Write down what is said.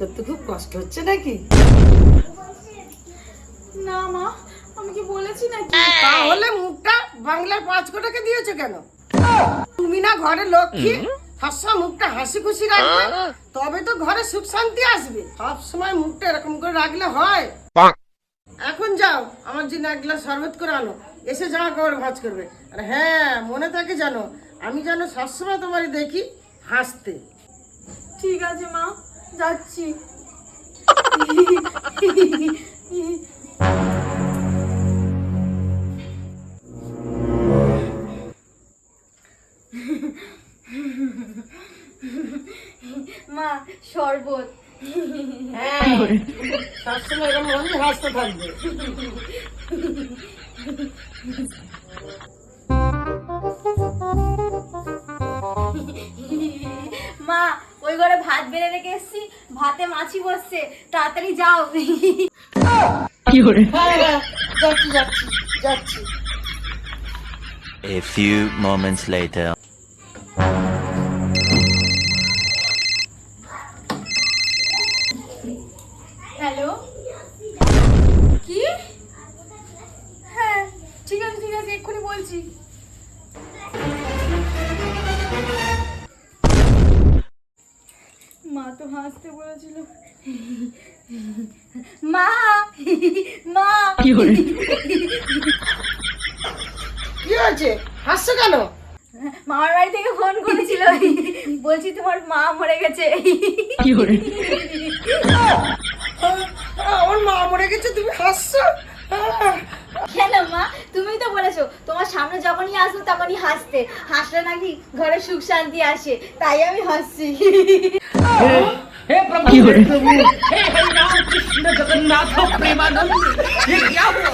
করতে খুব কষ্ট হচ্ছে নাকি? না মা, আমি কি বলেছি নাকি? তাহলে মুখটা বাংলার 5 কোটাকে দিয়েছো কেন? তুমি না ঘরে লক্ষ্মী, সবসময় মুখটা হাসি খুশি রাখবে, তবে তো ঘরে সুখ শান্তি আসবে। সবসময় মুখটা এরকম করে রাখলে হয়? এখন যাও, আমার জন্য এক গ্লাস শরবত করে আনো, এসে জামা কাপড় ভাঁজ করবে। আর হ্যাঁ, মনে থাকে জানো, আমি যেন সবসময় তোমারই দেখি হাসতে। ঠিক আছে মা, যাচ্ছি। মা, শরবত। হ্যাঁ, সবসময় এরকম ভাবে হাসতে থাকবে। মা, ওই ঘরে ভাত বেড়ে রেখে এসছি, ভাতে মাছি বসছে, তাড়াতাড়ি যাও। হ্যাঁ হ্যাঁ, যাচ্ছি যাচ্ছি যাচ্ছি। A few moments later. Hello, কি? হ্যাঁ, ঠিক আছে ঠিক আছে, এক্ষুনি বলছি। মা তো হাসতে বলেছিল। মা, মা, কি হয়েছে, হাসছো কেন? মামার বাড়ি থেকে ফোন করেছিল, বলছি তোমার মা মরে গেছে। আমার মা মরে গেছে, তুমি হাসছো? কেন মা, তুমিই তো বলেছো তোমার সামনে যখনই আসবো তখনই হাসতে, হাসলে নাকি ঘরে সুখ শান্তি আসে, তাই আমি হাসছি। हे प्रभु हे प्रभु हे हरि राम कृष्ण जगन्नाथ प्रेमानंद ये क्या हुआ?